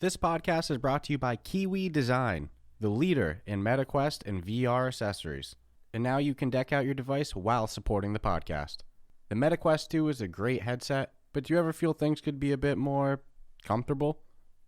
This podcast is brought to you by Kiwi Design, the leader in MetaQuest and VR accessories. And now you can deck out your device while supporting the podcast. The MetaQuest 2 is a great headset, but do you ever feel things could be a bit more comfortable?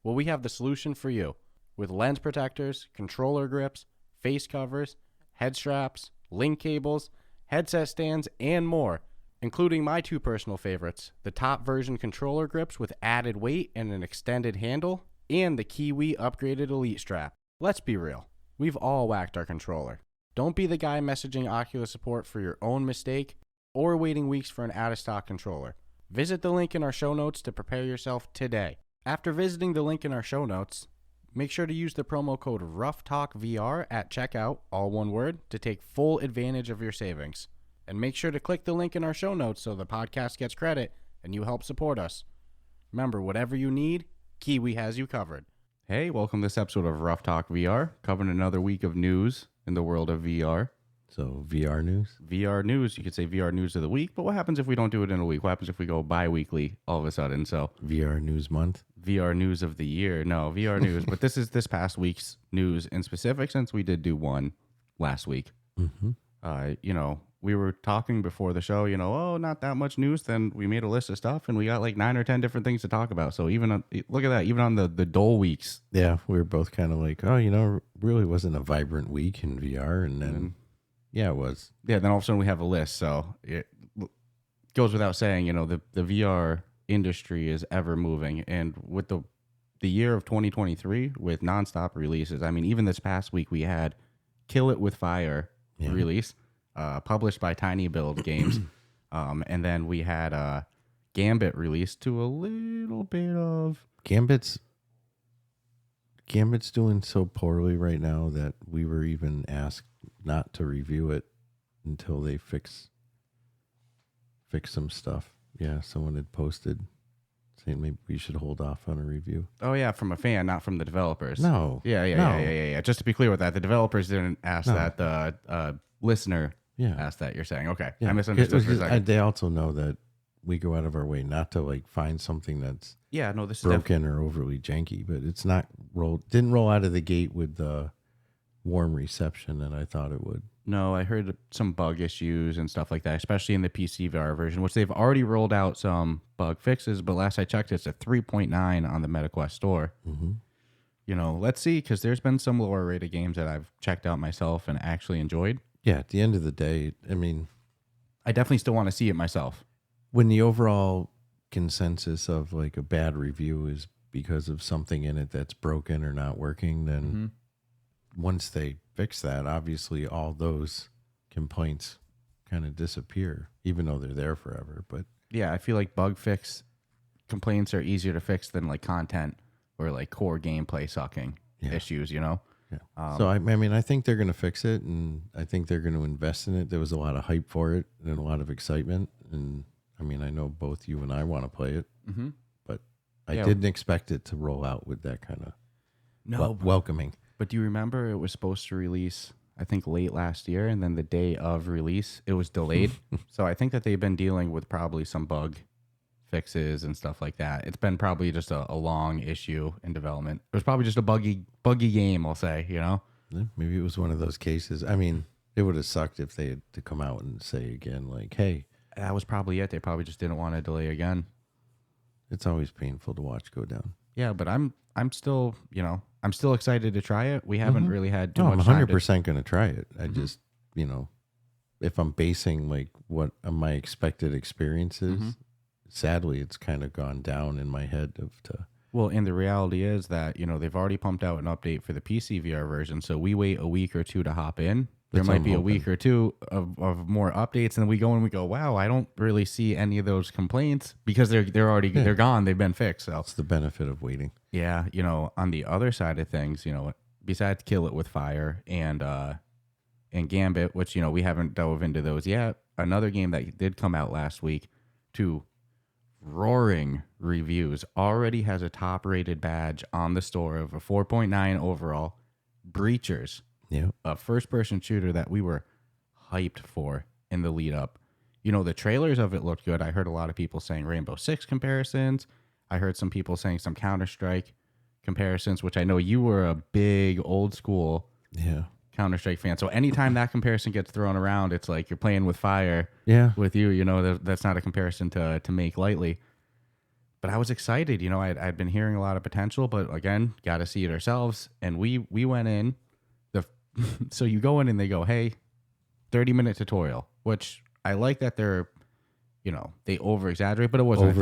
Well, we have the solution for you. With lens protectors, controller grips, face covers, head straps, link cables, headset stands, and more, including my two personal favorites, the top version controller grips with added weight and an extended handle, and the Kiwi upgraded Elite strap. Let's be real, we've all whacked our controller. Don't be the guy messaging Oculus support for your own mistake or waiting weeks for an out-of-stock controller. Visit the link in our show notes to prepare yourself today. After visiting the link in our show notes, make sure to use the promo code RuffTalkVR at checkout, all one word, to take full advantage of your savings. And make sure to click the link in our show notes so the podcast gets credit and you help support us. Remember, whatever you need, Kiwi has you covered. Hey, welcome to this episode of Ruff Talk VR, covering another week of news in the world of VR. So VR news? VR news, you could say VR news of the week, but what happens if we don't do it in a week? What happens if we go bi-weekly all of a sudden? So VR news month? VR news of the year. No, VR news. But this is this past week's news in specific since we did do one last week. Mm-hmm. We were talking before the show, not that much news. Then we made a list of stuff and we got like 9 or 10 different things to talk about. So even look at that, even on the dull weeks. Yeah, we were both kind of like, really wasn't a vibrant week in VR. And then, yeah, it was. Yeah, then all of a sudden we have a list. So it goes without saying, the VR industry is ever moving. And with the year of 2023 with nonstop releases, I mean, even this past week we had Kill It With Fire release. Published by Tiny Build Games. And then we had Gambit released to a little bit of... Gambit's doing so poorly right now that we were even asked not to review it until they fix some stuff. Yeah, someone had posted saying maybe we should hold off on a review. Oh, yeah, from a fan, not from the developers. No. Yeah. Just to be clear with that, the developers didn't ask that. The listener... Yeah, asked that. You're saying, okay. Yeah. I misunderstood for a second. They also know that we go out of our way not to find something that's this broken or overly janky, but it's not didn't roll out of the gate with the warm reception that I thought it would. No, I heard some bug issues and stuff like that, especially in the PC VR version, which they've already rolled out some bug fixes. But last I checked, it's a 3.9 on the MetaQuest store. Mm-hmm. Let's see, because there's been some lower rated games that I've checked out myself and actually enjoyed. Yeah, at the end of the day, I mean... I definitely still want to see it myself. When the overall consensus of a bad review is because of something in it that's broken or not working, then once they fix that, obviously all those complaints kind of disappear, even though they're there forever. But yeah, I feel like bug fix complaints are easier to fix than content or core gameplay sucking issues, Yeah. So, I think they're going to fix it, and I think they're going to invest in it. There was a lot of hype for it and a lot of excitement. And, I know both you and I want to play it, but I didn't expect it to roll out with that kind of welcoming. But do you remember it was supposed to release, I think, late last year, and then the day of release, it was delayed? So I think that they've been dealing with probably some bug fixes and stuff like that. It's been probably just a long issue in development. It was probably just a buggy game, I'll say, Yeah, maybe it was one of those cases. It would have sucked if they had to come out and say again, hey. That was probably it. They probably just didn't want to delay again. It's always painful to watch go down. Yeah, but I'm still, I'm still excited to try it. We haven't really had too much I'm time 100% going to try it. I just, if I'm basing what my expected experience is, sadly, it's kind of gone down in my head Well, and the reality is that, they've already pumped out an update for the PC VR version. So we wait a week or two to hop in. There might be a week or two of more updates. And then we go and we go, wow, I don't really see any of those complaints because they're already, they're gone. They've been fixed. So it's the benefit of waiting. Yeah. On the other side of things, besides Kill It With Fire and Gambit, which, we haven't dove into those yet. Another game that did come out last week to roaring reviews, already has a top rated badge on the store of a 4.9 overall. Breachers, a first person shooter that we were hyped for in the lead up. The trailers of it looked good. I heard a lot of people saying Rainbow Six comparisons. I heard some people saying some Counter-Strike comparisons, which I know you were a big old school Yeah. Counter-Strike fan. So anytime that comparison gets thrown around, it's like you're playing with fire. Yeah. With you, that's not a comparison to make lightly. But I was excited. I'd been hearing a lot of potential, but again, got to see it ourselves. And we went in. So you go in and they go, hey, 30-minute tutorial, which I like that they're, they over-exaggerate, but it wasn't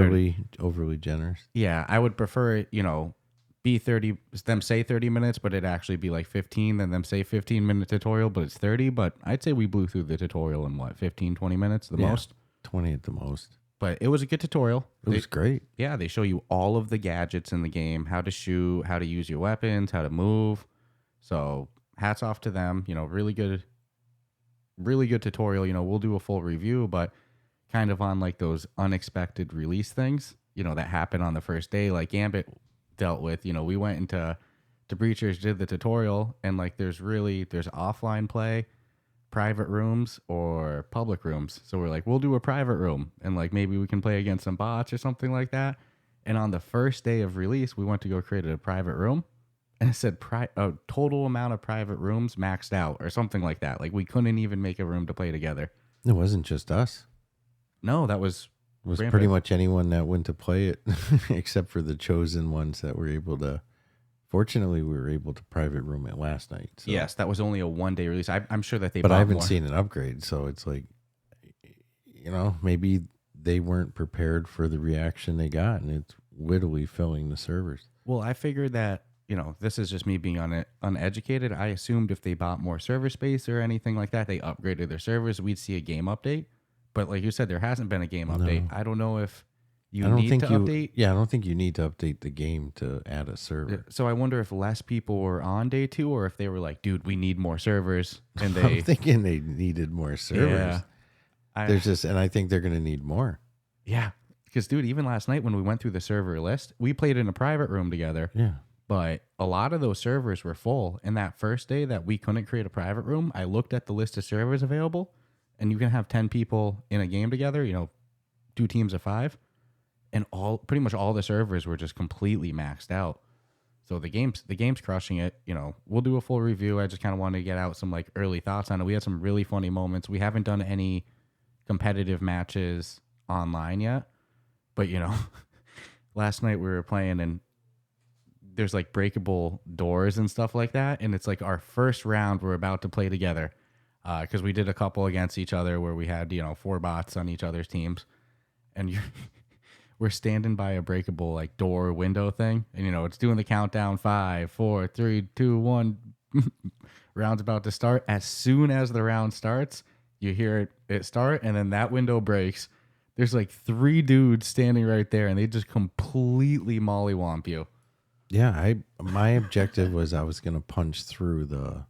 overly generous. Yeah, I would prefer it, be 30, them say 30 minutes, but it actually be like 15, then them say 15-minute tutorial, but it's 30. But I'd say we blew through the tutorial in 15, 20 minutes the most? 20 at the most. But it was a good tutorial. It was great. Yeah, they show you all of the gadgets in the game, how to shoot, how to use your weapons, how to move. So hats off to them. Really good tutorial. We'll do a full review, but kind of on like those unexpected release things, that happen on the first day, like Gambit dealt with. We went into Breachers, did the tutorial, and like there's offline play, private rooms, or public rooms. So we're like, we'll do a private room, and like maybe we can play against some bots or something like that. And on the first day of release, we went to go create a private room, and it said total amount of private rooms maxed out or something like that. Like we couldn't even make a room to play together. It wasn't just us. No, that was rampant. Pretty much anyone that went to play it, except for the chosen ones that were able to. Fortunately, we were able to private room it last night. So. Yes, that was only a one-day release. I'm sure that they. But bought I haven't more. seen an upgrade, so it's like, maybe they weren't prepared for the reaction they got, and it's literally filling the servers. Well, I figured that. This is just me being uneducated. I assumed if they bought more server space or anything like that, they upgraded their servers, we'd see a game update. But like you said, there hasn't been a game update. I don't know if you need to update. Yeah, I don't think you need to update the game to add a server. So I wonder if less people were on day 2, or if they were like, dude, we need more servers. And I'm thinking they needed more servers. Yeah. And I think they're going to need more. Yeah. Because, dude, even last night when we went through the server list, we played in a private room together. Yeah. But a lot of those servers were full. And that first day that we couldn't create a private room, I looked at the list of servers available, and you can have 10 people in a game together, 2 teams of 5. And pretty much all the servers were just completely maxed out. So the game's crushing it. We'll do a full review. I just kind of wanted to get out some like early thoughts on it. We had some really funny moments. We haven't done any competitive matches online yet. But, last night we were playing, and there's like breakable doors and stuff like that. And it's like our first round we're about to play together. Because we did a couple against each other where we had, 4 bots on each other's teams. And we're standing by a breakable like door window thing. And, it's doing the countdown 5, 4, 3, 2, 1. Round's about to start. As soon as the round starts, you hear it start, and then that window breaks. There's like 3 dudes standing right there, and they just completely mollywomp you. Yeah, my objective was I was going to punch through the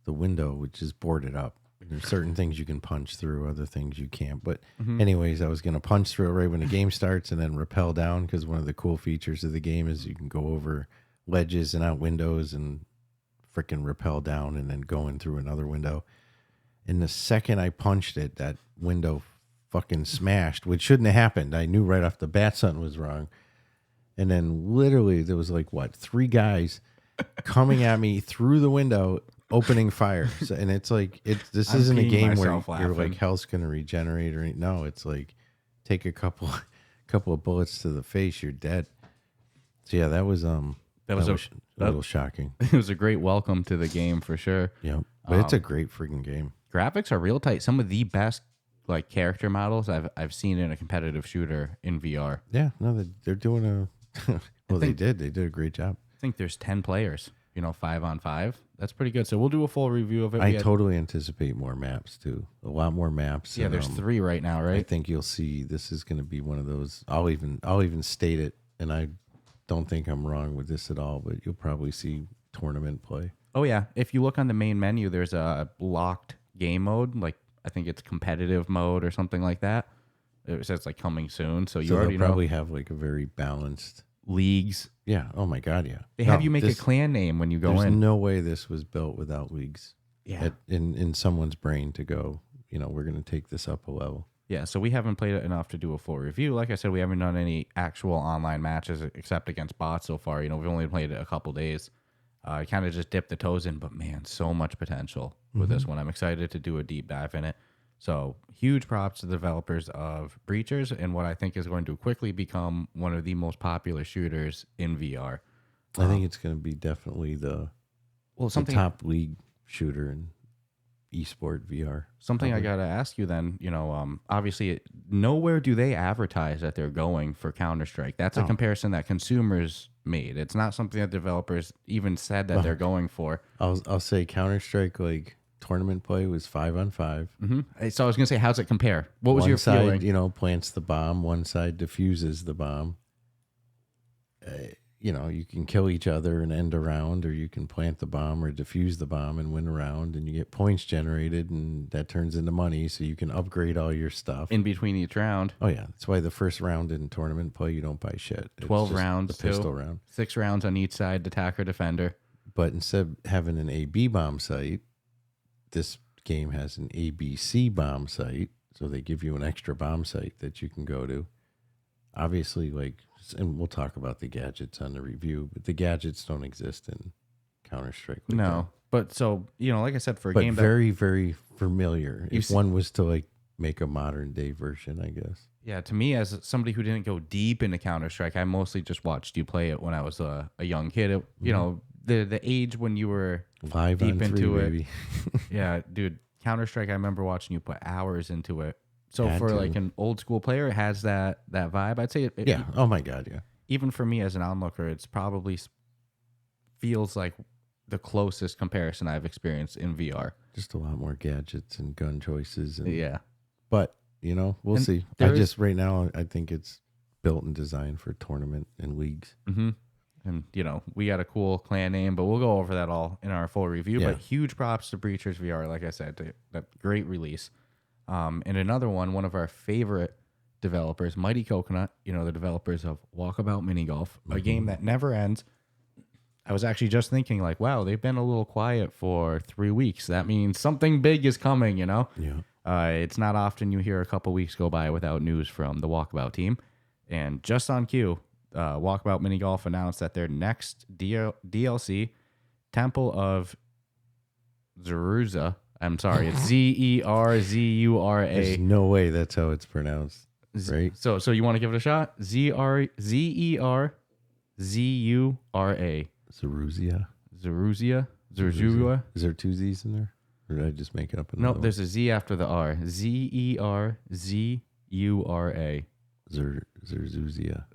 window, which is boarded up. There's certain things you can punch through, other things you can't. But anyways, I was going to punch through it right when the game starts and then rappel down, because one of the cool features of the game is you can go over ledges and out windows and freaking rappel down and then go in through another window. And the second I punched it, that window fucking smashed, which shouldn't have happened. I knew right off the bat something was wrong. And then literally there was like, 3 guys coming at me through the window, opening fire. So, and it's like, this isn't a game where you're like, health's going to regenerate or anything. No, it's like, take a couple of bullets to the face, you're dead. So yeah, that was a little shocking. It was a great welcome to the game for sure. Yeah, but it's a great freaking game. Graphics are real tight. Some of the best like character models I've seen in a competitive shooter in VR. Yeah, no, they're doing a they did a great job. I think there's 10 players, 5-on-5. That's pretty good. So we'll do a full review of it. I totally anticipate more maps too. A lot more maps. Yeah, there's 3 right now, right? I think you'll see this is going to be one of those. I'll even state it, and I don't think I'm wrong with this at all, but you'll probably see tournament play. Oh yeah, if you look on the main menu, there's a locked game mode, like I think it's competitive mode or something like that. It says like coming soon, so you already probably have like a very balanced leagues. Yeah. Oh my God. Yeah. They have you make a clan name when you go in. There's no way this was built without leagues. Yeah. In someone's brain to go, we're going to take this up a level. Yeah, so we haven't played it enough to do a full review. Like I said, we haven't done any actual online matches except against bots so far. We've only played it a couple days. I kind of just dipped the toes in, but man, so much potential with this one. I'm excited to do a deep dive in it. So huge props to the developers of Breachers and what I think is going to quickly become one of the most popular shooters in VR. I think it's going to be definitely the top league shooter in esport VR. Something I got to ask you then, obviously nowhere do they advertise that they're going for Counter-Strike. That's a comparison that consumers made. It's not something that developers even said that they're going for. I'll say Counter-Strike, like tournament play was 5-on-5. Mm-hmm. So I was going to say, how's it compare? What was your feeling? One side, plants the bomb. One side diffuses the bomb. You can kill each other and end a round, or you can plant the bomb or defuse the bomb and win a round, and you get points generated, and that turns into money, so you can upgrade all your stuff. In between each round. Oh, yeah. That's why the first round in tournament play, you don't buy shit. 12 rounds, the pistol round. 6 rounds on each side, attacker, defender. But instead of having an AB bomb site, this game has an ABC bomb site, so they give you an extra bomb site that you can go to. Obviously, and we'll talk about the gadgets on the review, but the gadgets don't exist in Counter-Strike. No, but so, like I said, for a game very, very familiar. If one was to make a modern day version, I guess. Yeah, to me, as somebody who didn't go deep into Counter-Strike, I mostly just watched you play it when I was a young kid. The age when you were 5 deep on 3, into it. baby. Yeah, dude, Counter-Strike, I remember watching you put hours into it. So for an old school player, it has that vibe. I'd say it. Yeah. Oh my God. Yeah. Even for me as an onlooker, it's probably feels like the closest comparison I've experienced in VR. Just a lot more gadgets and gun choices. Yeah. But, we'll see. Right now, I think it's built and designed for tournament and leagues. Mm-hmm. And, we got a cool clan name, but we'll go over that all in our full review. Yeah. But huge props to Breachers VR, like I said, that great release. And another one of our favorite developers, Mighty Coconut, the developers of Walkabout Mini Golf, a game that never ends. I was actually just thinking, wow, they've been a little quiet for 3 weeks. That means something big is coming, Yeah. It's not often you hear a couple weeks go by without news from the Walkabout team. And just on cue, Walkabout Mini Golf announced that their next DLC, Temple of Zerzura, I'm sorry, it's Zerzura. There's no way that's how it's pronounced, right? So you want to give it a shot? Zerzura. Zerzura. Is there 2 Z's in there? Or did I just make it up? No, there's a Z after the R. Zerzura.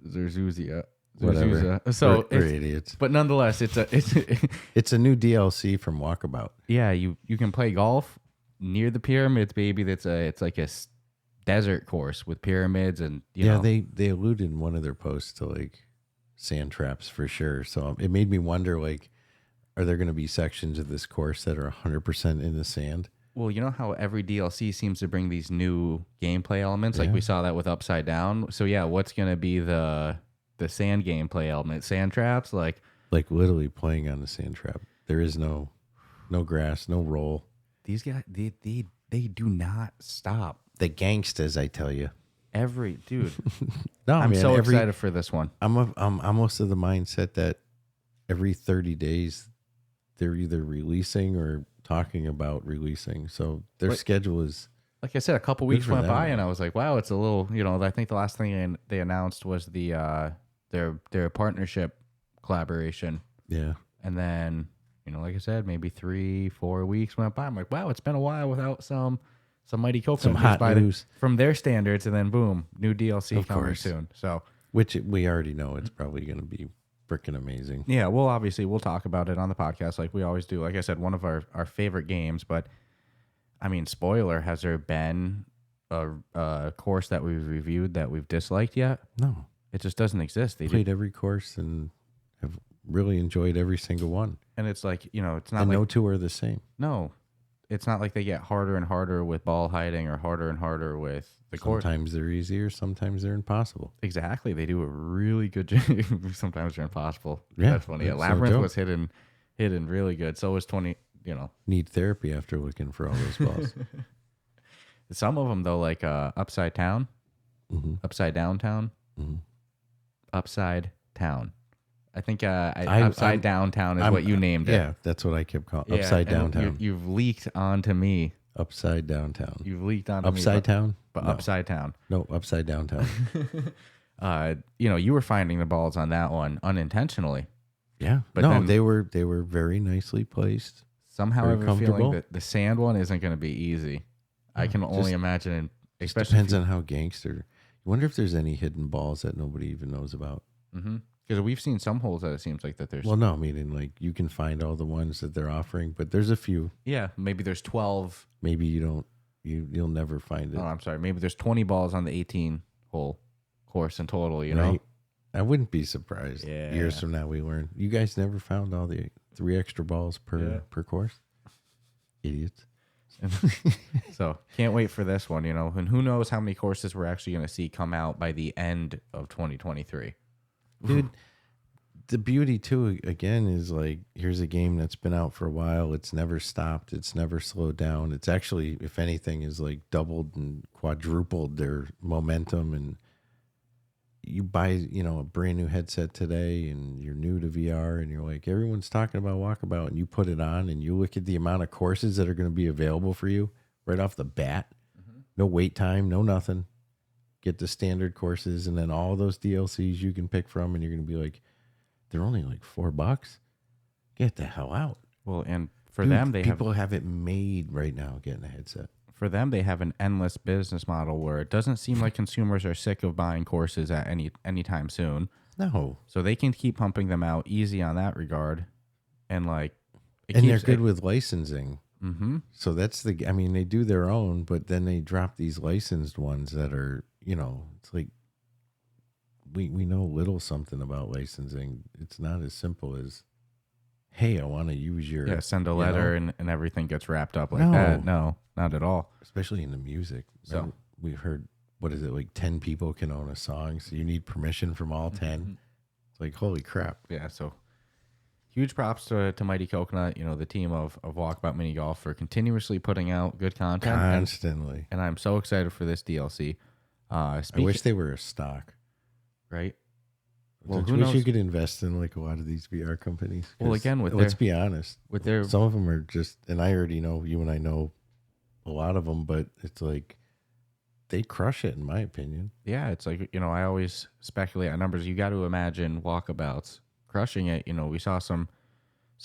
Zerzura. Whatever. So we're idiots. But nonetheless, it's a new DLC from Walkabout. Yeah, you can play golf near the pyramids, baby. It's like a desert course with pyramids and they alluded in one of their posts to sand traps for sure. So it made me wonder are there going to be sections of this course that are 100% in the sand? Well, you know how every DLC seems to bring these new gameplay elements, like we saw that with Upside Down. So yeah, what's going to be the sand gameplay element? Sand traps, like literally playing on the sand trap. There is no grass, no roll. These guys, they do not stop. The gangstas, I tell you. Dude. No, I'm so excited for this one. I'm almost of the mindset that every 30 days they're either releasing or talking about releasing. So their schedule is, like I said, a couple weeks went by and I was like, wow, it's a little, I think the last thing they announced was the their partnership collaboration. Yeah. And then, like I said, maybe 3-4 weeks went by. I'm like, wow, it's been a while without some Mighty Coconut, some hot news from their standards, and then boom, new DLC coming soon. So, which we already know it's probably going to be freaking amazing. Yeah, we'll talk about it on the podcast like we always do. Like I said, one of our favorite games. But I mean, spoiler: has there been a course that we've reviewed that we've disliked yet? No, it just doesn't exist. They played every course and have really enjoyed every single one. And it's like, it's not and like no 2 are the same. No, it's not like they get harder and harder with ball hiding or harder and harder with the course. Sometimes they're easier, sometimes they're impossible. Exactly. They do a really good job. Sometimes they're impossible. Yeah, that's funny. Labyrinth was hidden really good. So was 20, Need therapy after looking for all those balls. Some of them though, like Upside Town, Upside Downtown, Upside Town. I think Upside Downtown is what you named it. Yeah, that's what I kept calling Upside Downtown. You've leaked onto me. Upside Downtown. You've leaked onto me. Upside Town? But No. Upside Town. No, Upside Downtown. You were finding the balls on that one unintentionally. Yeah. But no, then, they were very nicely placed. Somehow I very have a feeling comfortable. that the sand one isn't going to be easy. I can only imagine, especially Depends on how gangster. You wonder if there's any hidden balls that nobody even knows about. because we've seen some holes that it seems like that there's. Well, no, meaning like you can find all the ones that they're offering, but there's a few. Yeah, maybe there's 12. Maybe you don't. You'll never find it. Oh, I'm sorry. Maybe there's 20 balls on the 18 hole course in total. You know, Right? I wouldn't be surprised. Yeah. Years from now, we learn. You guys never found all the 3 extra balls per course. Idiots. So can't wait for this one. You know, and who knows how many courses we're actually going to see come out by the end of 2023. Dude, the beauty too, again, is like, here's a game that's been out for a while. It's never stopped. It's never slowed down. It's actually, if anything, is like doubled and quadrupled their momentum. And you buy, a brand new headset today and you're new to VR and you're like, everyone's talking about Walkabout, and you put it on and you look at the amount of courses that are going to be available for you right off the bat. No wait time, no nothing. Get the standard courses and then all those DLCs you can pick from, and you're going to be like, they're only like $4. Get the hell out. Well, and for Dude, them, people have it made right now getting a headset. For them, they have an endless business model where it doesn't seem like consumers are sick of buying courses at any time soon. No. So they can keep pumping them out easy on that regard. And like, they're good with licensing. Mm-hmm. So that's they do their own, but then they drop these licensed ones that are, it's like, we know little something about licensing. It's not as simple as, hey, I want to use your... Yeah, send a letter and everything gets wrapped up like No. that. No, not at all. Especially in the music. So we've heard, what is it, like 10 people can own a song, so you need permission from all 10. It's like, holy crap. Yeah, so huge props to Mighty Coconut, the team of Walkabout Mini Golf for continuously putting out good content. Constantly. And I'm so excited for this DLC. I wish they were a stock. Right? Well, I wish you could invest in like a lot of these VR companies. Well, again, let's be honest. With their some of them are just, and I already know, you and I know a lot of them, but it's like they crush it in my opinion. Yeah, it's like, I always speculate on numbers. You got to imagine Walkabouts crushing it. We saw some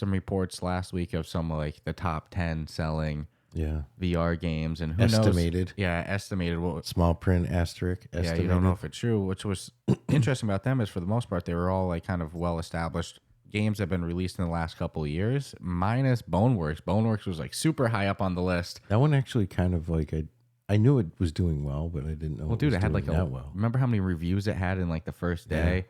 reports last week of some like the top 10 selling VR games, and who estimated. knows? Yeah, estimated. What small print asterisk. Yeah, you don't know if it's true. Which was interesting about them is for the most part they were all like kind of well established games that have been released in the last couple of years, minus Boneworks. Boneworks was like super high up on the list. That one actually kind of like I knew it was doing well, but I didn't know. Well, dude, it had like well. Remember how many reviews it had in like the first day?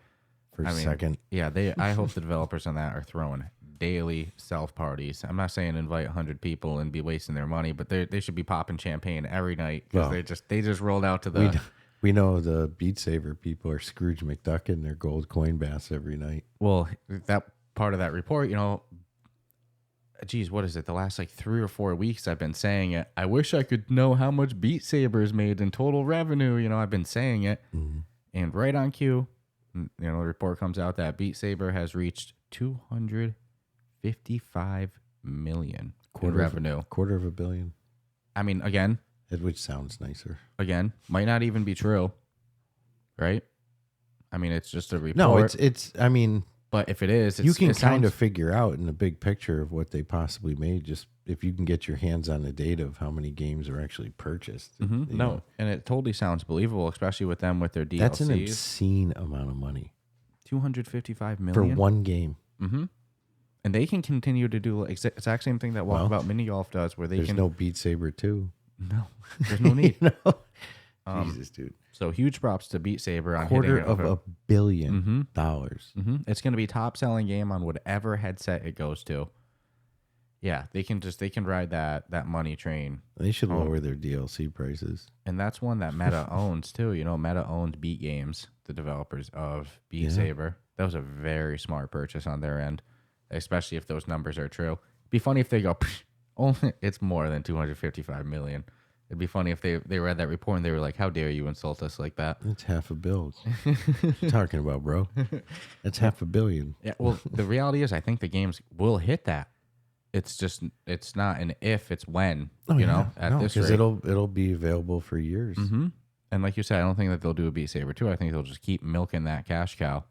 Second. Yeah, I hope the developers on that are throwing daily self parties. I'm not saying invite 100 people and be wasting their money, but they should be popping champagne every night because they just rolled out to the. We know the Beat Saber people are Scrooge McDuck in their gold coin baths every night. Well, that part of that report, geez, what is it? The last like 3 or 4 weeks I've been saying it. I wish I could know how much Beat Saber's made in total revenue. I've been saying it, and right on cue, the report comes out that Beat Saber has reached 255 million in revenue. $250 million. I mean, again, which sounds nicer. Again, might not even be true, right? I mean, it's just a report. No, it's. I mean, but if it is, you can kind of figure out in the big picture of what they possibly made, just if you can get your hands on the data of how many games are actually purchased. Mm-hmm. No, and it totally sounds believable, especially with them with their DLCs. That's an obscene amount of money. 255 million for one game. Mm-hmm. And they can continue to do exact same thing that Walkabout Mini Golf does, where there's no Beat Saber 2. No, there's no need. Jesus, dude. So huge props to Beat Saber on $250 million. It's going to be top selling game on whatever headset it goes to. Yeah, they can ride that money train. They should lower their DLC prices. And that's one that Meta owns too. Meta owns Beat Games, the developers of Beat Saber. That was a very smart purchase on their end, especially if those numbers are true. It'd be funny if they go, it's more than 255 million. It'd be funny if they read that report and they were like, "How dare you insult us like that?" It's $500 million. What you talking about, bro? That's $500 million. Yeah. Well, the reality is, I think the games will hit that. It's just, it's not an if, it's when. At this because rate. it'll be available for years. Mm-hmm. And like you said, I don't think that they'll do a Beat Saber 2. I think they'll just keep milking that cash cow.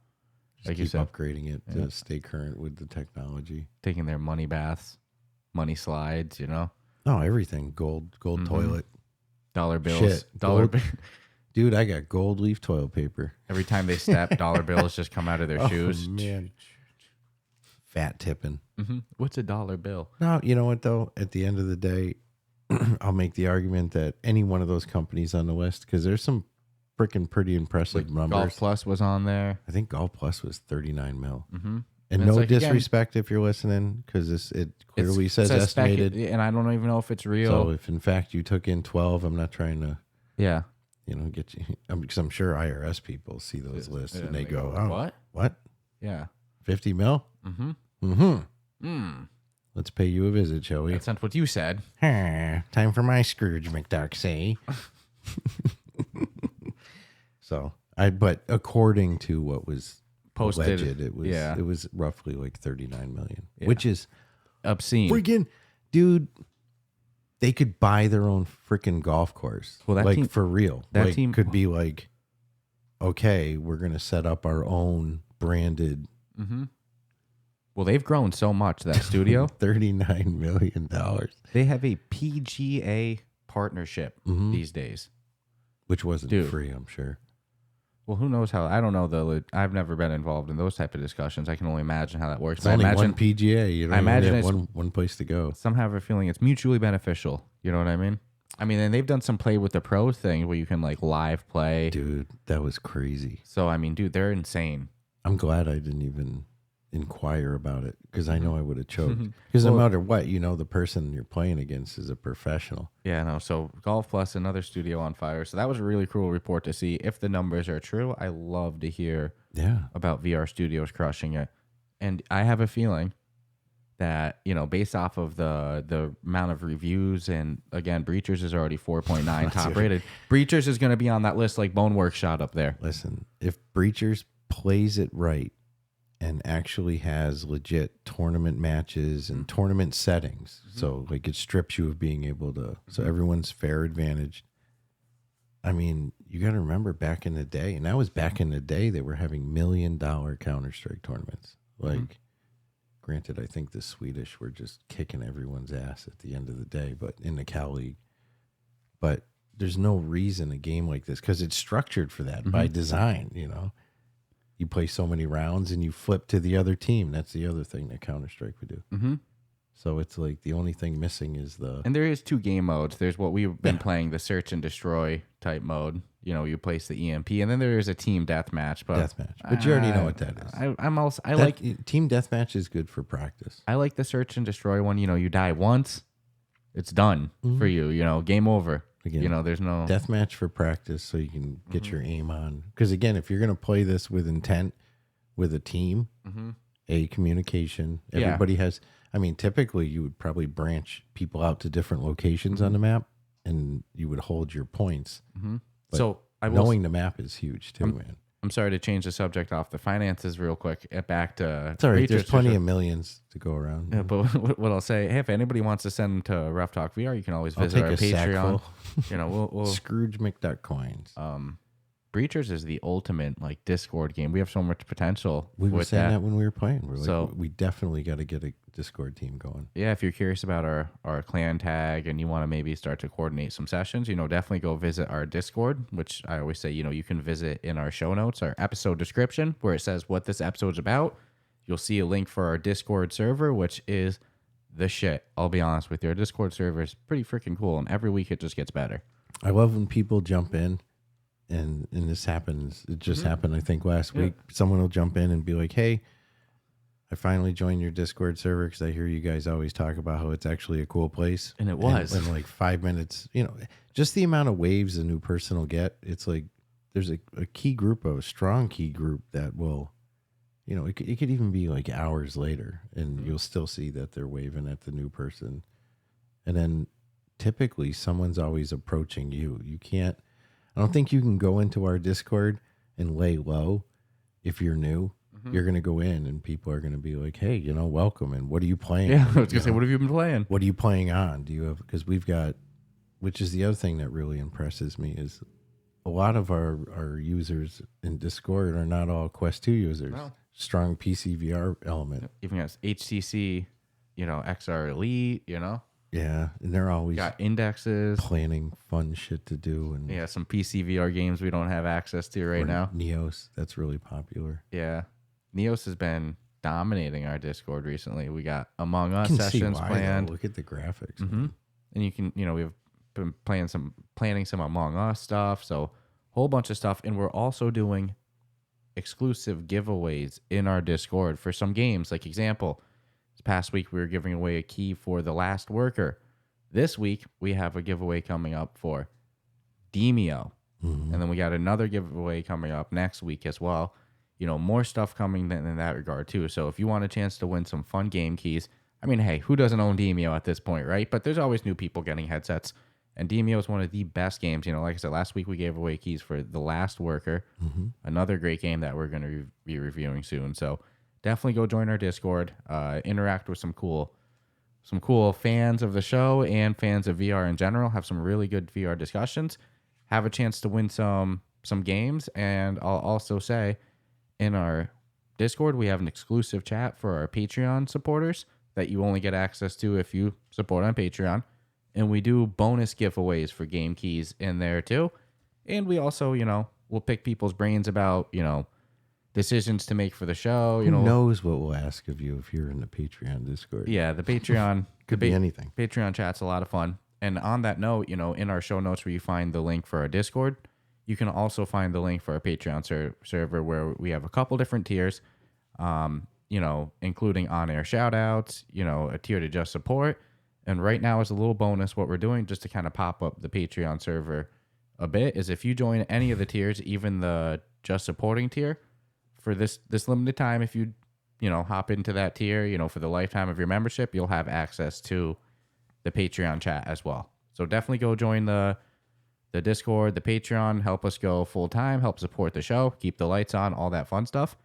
Just keep upgrading it to stay current with the technology. Taking their money baths, money slides, Oh, everything. Gold toilet. Dollar bills. Shit. Dude, I got gold leaf toilet paper. Every time they step, dollar bills just come out of their shoes. Man. Fat tipping. Mm-hmm. What's a dollar bill? No, you know what, though? At the end of the day, I'll make the argument that any one of those companies on the list, because there's some freaking pretty impressive numbers. Golf Plus was on there. I think Golf Plus was 39 mil. Mm-hmm. And no disrespect if you're listening, because it clearly says estimated. And I don't even know if it's real. So if in fact you took in 12, I'm not trying to, get you, because I'm sure IRS people see those lists and they go, oh, what? What? Yeah. 50 mil? Mm-hmm. Mm-hmm. Mm. Let's pay you a visit, shall we? That's not what you said. Time for my Scrooge McDuck, say. But according to what was posted, alleged, it was roughly like 39 million, which is obscene. Freaking, dude, they could buy their own freaking golf course. Well, that team, for real. That team could be like, okay, we're going to set up our own branded. Mm-hmm. Well, they've grown so much, that studio. $39 million. They have a PGA partnership these days. Which wasn't free, I'm sure. Well, who knows how? I don't know. I've never been involved in those type of discussions. I can only imagine how that works. It's only one PGA. I imagine it's one place to go. Somehow I have a feeling it's mutually beneficial. You know what I mean? And they've done some play with the pro thing where you can like live play. Dude, that was crazy. So, dude, they're insane. I'm glad I didn't even inquire about it, because I know I would have choked. Because no matter what, the person you're playing against is a professional. Yeah, no. So Golf Plus, another studio on fire. So that was a really cool report to see. If the numbers are true, I love to hear about VR studios crushing it. And I have a feeling that, based off of the amount of reviews, and again, Breachers is already 4.9 top rated. Breachers is going to be on that list like Bone Workshop up there. Listen, if Breachers plays it right and actually has legit tournament matches and tournament settings, so like it strips you of being able to, so everyone's fair advantage. You got to remember back in the day, and that was back in the day, they were having $1 million Counter-Strike tournaments. Granted, I think the Swedish were just kicking everyone's ass at the end of the day, but in the Cal League. But there's no reason a game like this, because it's structured for that by design, You play so many rounds and you flip to the other team. That's the other thing that Counter-Strike would do. Mm-hmm. So it's like the only thing missing is And there is 2 game modes. There's what we've been playing, the search and destroy type mode. You place the EMP, and then there is a team deathmatch. But you already know what that is. I like team deathmatch is good for practice. I like the search and destroy one. You die once, it's done for you. Game over. Again, there's no deathmatch for practice, so you can get your aim on. Because again, if you're going to play this with intent, with a team, a communication, everybody has. Typically you would probably branch people out to different locations on the map, and you would hold your points. So knowing the map is huge too, man. I'm sorry to change the subject off the finances real quick. Back to it's all right. There's plenty of millions to go around. Yeah, but what I'll say, hey, if anybody wants to send them to Ruff Talk VR, you can always visit our Patreon. We'll Scrooge McDuck coins. Breachers is the ultimate Discord game. We have so much potential. We were saying that when we were playing. So we definitely got to get a Discord team going. Yeah, if you're curious about our clan tag and you want to maybe start to coordinate some sessions, definitely go visit our Discord, which I always say, you can visit in our show notes, our episode description, where it says what this episode's about. You'll see a link for our Discord server, which is the shit. I'll be honest with you. Our Discord server is pretty freaking cool, and every week it just gets better. I love when people jump in. And this happens. It just happened, I think, last week. Someone will jump in and be like, hey, I finally joined your Discord server because I hear you guys always talk about how it's actually a cool place. And it was. In like 5 minutes, just the amount of waves a new person will get. It's like there's a key group, a strong key group that will, it could even be like hours later and you'll still see that they're waving at the new person. And then typically someone's always approaching you. I don't think you can go into our Discord and lay low if you're new. You're going to go in and people are going to be like, hey, welcome. And what are you playing? Yeah, I was going to say, what have you been playing? What are you playing on? Do you have, because we've got, which is the other thing that really impresses me is a lot of our users in Discord are not all Quest 2 users. No. Strong PC VR element. Even got HTC, XR Elite, Yeah, and they're always got indexes, planning fun shit to do. And yeah, some PC VR games we don't have access to right now. Neos, that's really popular. Yeah. Neos has been dominating our Discord recently. We got Among Us You can see sessions why, planned. though. Look at the graphics. And you can, we've been planning some Among Us stuff. So whole bunch of stuff. And we're also doing exclusive giveaways in our Discord for some games. Like example, this past week we were giving away a key for The Last Worker. This week we have a giveaway coming up for Demio. And then we got another giveaway coming up next week as well. More stuff coming in that regard too. So if you want a chance to win some fun game keys, I mean, hey, who doesn't own Demio at this point, right? But there's always new people getting headsets. And Demio is one of the best games. Like I said, last week we gave away keys for The Last Worker, another great game that we're going to be reviewing soon. So definitely go join our Discord, interact with some cool fans of the show and fans of VR in general. Have some really good VR discussions. Have a chance to win some games. And I'll also say, in our Discord, we have an exclusive chat for our Patreon supporters that you only get access to if you support on Patreon. And we do bonus giveaways for game keys in there too. And we also, we'll pick people's brains about, decisions to make for the show. Who knows what we'll ask of you if you're in the Patreon Discord? Yeah, the Patreon could be anything. Patreon chat's a lot of fun. And on that note, in our show notes where you find the link for our Discord, you can also find the link for our Patreon server where we have a couple different tiers, including on-air shout-outs, a tier to just support. And right now, as a little bonus, what we're doing just to kind of pop up the Patreon server a bit is if you join any of the tiers, even the just supporting tier, for this limited time, if you hop into that tier, for the lifetime of your membership, you'll have access to the Patreon chat as well. So definitely go join the Discord, the Patreon, help us go full time, help support the show, keep the lights on, all that fun stuff.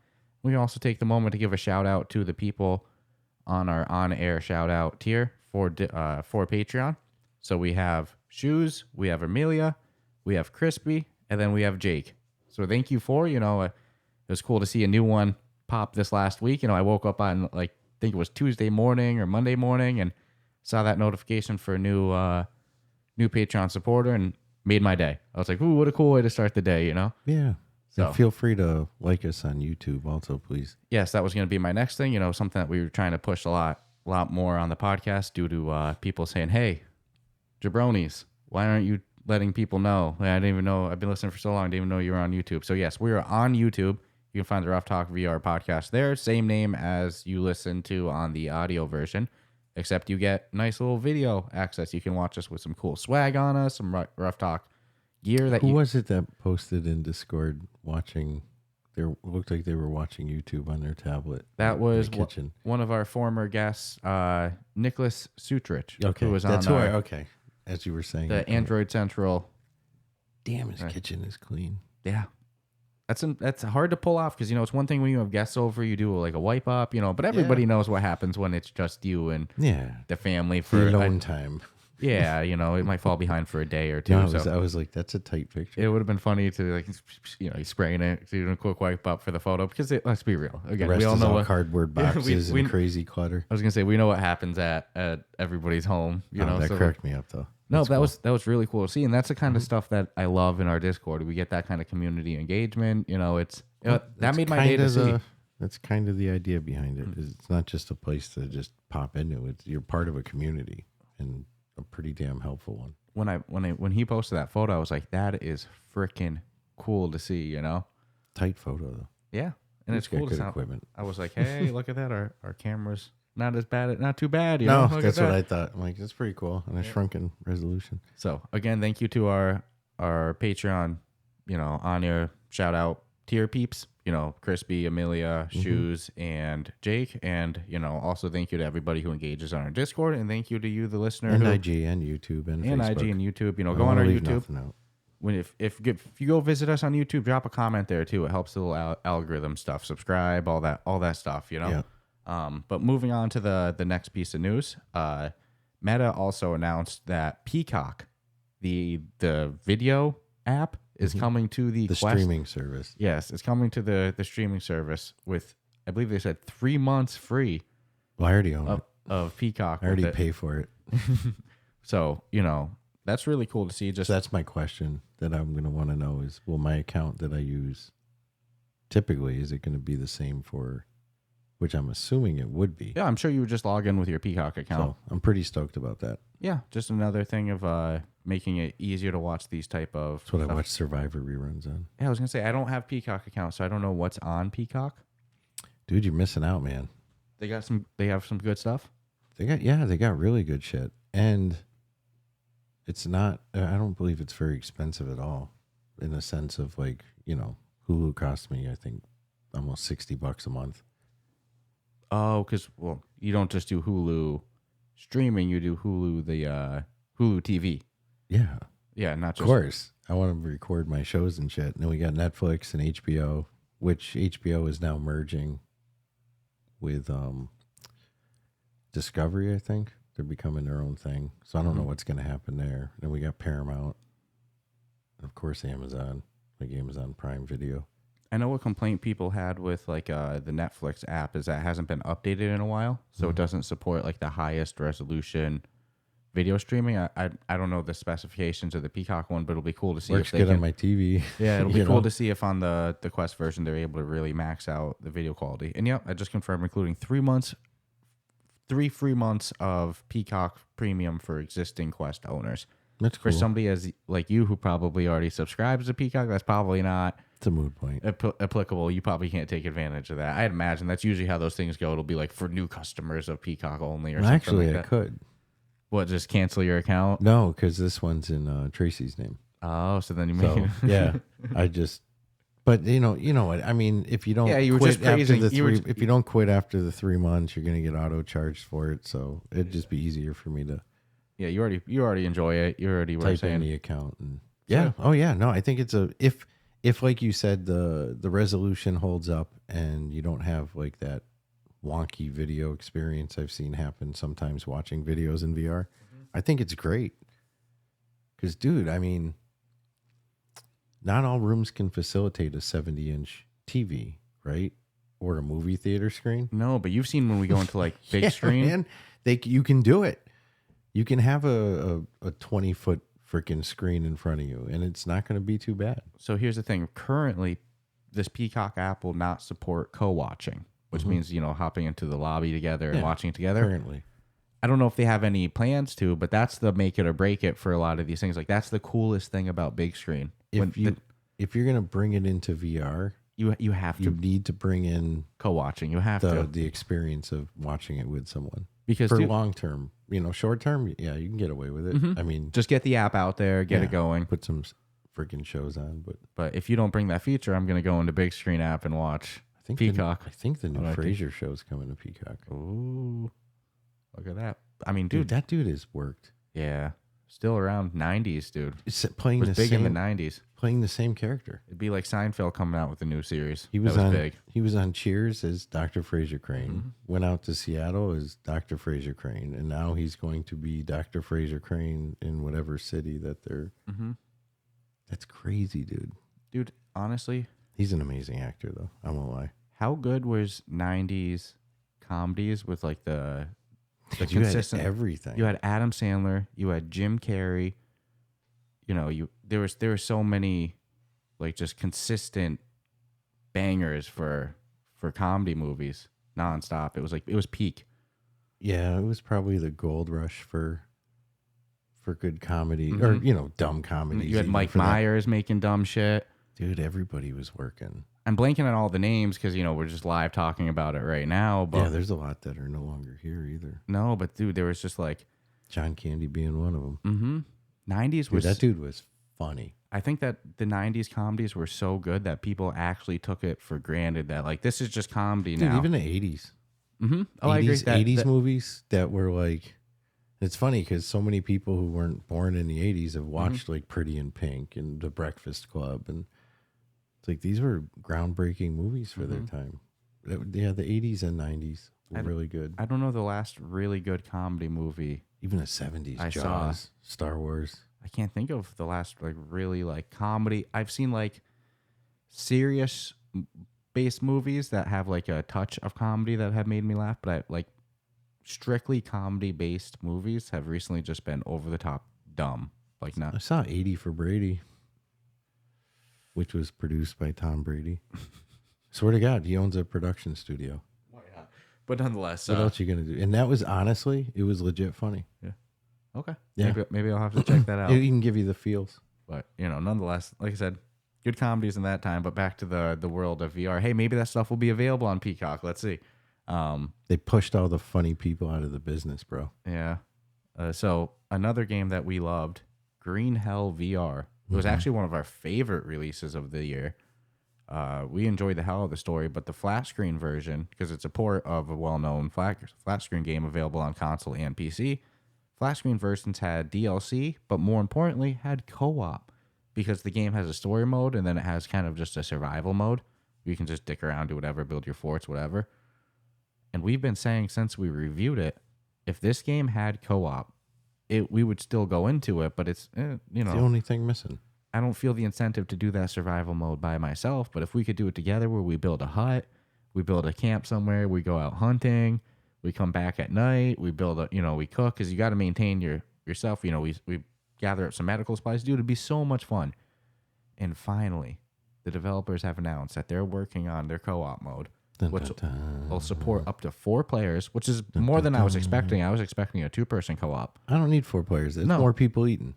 We can also take the moment to give a shout out to the people on our on-air shout out tier for Patreon. So we have Shoes, we have Amelia, we have Crispy, and then we have Jake. So thank you for, it was cool to see a new one pop this last week. I woke up on I think it was Tuesday morning or Monday morning and saw that notification for a new Patreon supporter and made my day. I was like, ooh, what a cool way to start the day, Yeah. So And feel free to like us on YouTube also, please. Yes, that was going to be my next thing. Something that we were trying to push a lot more on the podcast due to people saying, hey, jabronis, why aren't you letting people know? I didn't even know. I've been listening for so long. I didn't even know you were on YouTube. So yes, we are on YouTube. You can find the Ruff Talk VR podcast there. Same name as you listen to on the audio version, except you get nice little video access. You can watch us with some cool swag on us, some Ruff Talk gear. Who was it that posted in Discord watching? They looked like they were watching YouTube on their tablet. That was kitchen. One of our former guests, Nicholas Sutrich, Okay, who was on that's why. Okay, as you were saying, the Android Central. Damn, his kitchen is clean. Yeah. That's hard to pull off because, it's one thing when you have guests over, you do like a wipe up, but everybody knows what happens when it's just you and the family for alone time. Yeah, it might fall behind for a day or two. No, I was like, that's a tight picture. It would have been funny to spraying it, doing a quick wipe up for the photo because let's be real. Again, we all know what cardboard boxes and crazy clutter. I was gonna say we know what happens at everybody's home. That cracked me up though. No, that was really cool to see, and that's the kind of stuff that I love in our Discord. We get that kind of community engagement. That made my day to see. That's kind of the idea behind it. Is it's not just a place to just pop into. You're part of a community and a pretty damn helpful one. When he posted that photo, I was like, that is freaking cool to see. Tight photo though. Yeah, and it's cool to sound. Equipment. I was like, hey, look at that. Our camera's not too bad. No, that's what I thought. I'm like, that's pretty cool on a shrunken resolution. So again, thank you to our Patreon, on-air shout out tier peeps. Crispy, Amelia, Shoes, and Jake. And, also thank you to everybody who engages on our Discord. And thank you to you, the listener. And IG and YouTube and Facebook. IG and YouTube. Go on our YouTube. When if you go visit us on YouTube, drop a comment there too. It helps the little algorithm stuff. Subscribe, all that stuff. Yeah. But moving on to the next piece of news, Meta also announced that Peacock, the video app, is coming to the Quest. Streaming service. Yes, it's coming to the streaming service with, I believe they said 3 months free. Well, I already own it. Of Peacock. I already pay for it. So, that's really cool to see. So that's my question that I'm going to want to know is, will my account that I use, typically, is it going to be the same for, which I'm assuming it would be. Yeah, I'm sure you would just log in with your Peacock account. So I'm pretty stoked about that. Yeah, just another thing of making it easier to watch these type of That's what I watch Survivor reruns on. Yeah, I was going to say, I don't have Peacock account, so I don't know what's on Peacock. Dude, you're missing out, man. They have some good stuff. They got really good shit. And it's not, I don't believe it's very expensive at all, in the sense of like, Hulu cost me, I think, almost $60 a month. Oh, because, you don't just do Hulu streaming, you do Hulu, the Hulu TV. Yeah. Yeah, not just. Of course. I want to record my shows and shit. And then we got Netflix and HBO, which HBO is now merging with Discovery, I think. They're becoming their own thing. So I don't know what's going to happen there. Then we got Paramount. And of course, Amazon, like Amazon Prime Video. I know a complaint people had with like the Netflix app is that it hasn't been updated in a while. So it doesn't support like the highest resolution video streaming. I don't know the specifications of the Peacock one, but it'll be cool to see. Works good on my TV. Yeah, it'll be cool to see if on the Quest version they're able to really max out the video quality. And I just confirmed, including 3 free months of Peacock Premium for existing Quest owners. That's cool. For somebody as like you who probably already subscribes to Peacock, that's probably not. It's a mood point. Applicable. You probably can't take advantage of that. I'd imagine that's usually how those things go. It'll be like for new customers of Peacock only or something Actually, like that. I could. What, just cancel your account? No, because this one's in Tracy's name. Oh, so then you make So, yeah, I just... But you know what I mean. If you don't, you were quit just praising. After if you don't quit after the 3 months, you're gonna get auto charged for it. So it'd just be easier for me to. Yeah, you already enjoy it. You already were type saying in the account and yeah. Oh yeah, no, I think it's if like you said the resolution holds up and you don't have like that wonky video experience I've seen happen sometimes watching videos in VR. I think it's great. Because dude, I mean, not all rooms can facilitate a 70-inch TV, right? Or a movie theater screen. No, but you've seen when we go into like big screen. Man, you can do it. You can have a 20-foot freaking screen in front of you, and it's not going to be too bad. So here's the thing. Currently, this Peacock app will not support co-watching, which means, hopping into the lobby together and watching it together. Currently. I don't know if they have any plans to, but that's the make it or break it for a lot of these things. Like, that's the coolest thing about big screen. If you're going to bring it into VR, you have to. You need to bring in co-watching. You have the experience of watching it with someone. Because for long term, short term, yeah, you can get away with it. I mean, just get the app out there, get it going, put some freaking shows on. But if you don't bring that feature, I'm going to go into big screen app and watch Peacock. I think the new Frasier show's coming to Peacock. Ooh, look at that. I mean, dude, that dude has worked. Yeah, still around 90s, dude. It's playing was big in the 90s. Playing the same character. It'd be like Seinfeld coming out with a new series. He was big. He was on Cheers as Dr. Fraser Crane. Went out to Seattle as Dr. Fraser Crane, and now he's going to be Dr. Fraser Crane in whatever city that they're. That's crazy, dude. Dude, honestly, he's an amazing actor, though. I won't lie. How good was 90s comedies with like the you consistent had everything? You had Adam Sandler. You had Jim Carrey. There were so many like just consistent bangers for comedy movies nonstop. It was peak. Yeah, it was probably the gold rush for good comedy or dumb comedies. You had Mike Myers making dumb shit. Dude, everybody was working. I'm blanking on all the names because we're just live talking about it right now. But yeah, there's a lot that are no longer here either. No, but dude, there was just like John Candy being one of them. 90s was that dude was funny. I think that the 90s comedies were so good that people actually took it for granted that, like, this is just comedy Dude, now. even the 80s. Mm-hmm. Oh, I agree. 80s movies that were like, it's funny because so many people who weren't born in the 80s have watched like Pretty in Pink and The Breakfast Club. And it's like, these were groundbreaking movies for their time. Yeah, the 80s and 90s were really good. I don't know the last really good comedy movie. Even the 70s, I Jaws, saw. Star Wars. I can't think of the last like really like comedy. I've seen like serious based movies that have like a touch of comedy that have made me laugh, but like strictly comedy based movies have recently just been over the top dumb. Like I not. saw 80 for Brady, which was produced by Tom Brady. Swear to God, he owns a production studio. But nonetheless, What else are you going to do? And that was honestly, it was legit funny. yeah. Okay. Yeah. Maybe I'll have to check that out. It can give you the feels. But, you know, nonetheless, like I said, good comedies in that time. But back to the world of VR. Hey, maybe that stuff will be available on Peacock. Let's see. They pushed all the funny people out of the business, bro. Yeah. So another game that we loved, Green Hell VR. It was actually one of our favorite releases of the year. We enjoyed the hell of the story, but the flat screen version, because it's a port of a well-known flat screen game available on console and PC, flat screen versions had DLC, but more importantly, had co-op, because the game has a story mode and then it has kind of just a survival mode. You can just dick around, do whatever, build your forts, whatever. And we've been saying since we reviewed it, if this game had co-op, we would still go into it, but it's, you know. It's the only thing missing. I don't feel the incentive to do that survival mode by myself, but if we could do it together where we build a hut, we build a camp somewhere, we go out hunting, we come back at night, we build a, you know, we cook, because you got to maintain yourself, you know, we gather up some medical supplies, dude, it'd be so much fun. And finally, the developers have announced that they're working on their co-op mode, which will support up to 4 players, which is more than I was expecting. I was expecting a 2-person co-op. I don't need 4 players. There's more people eating.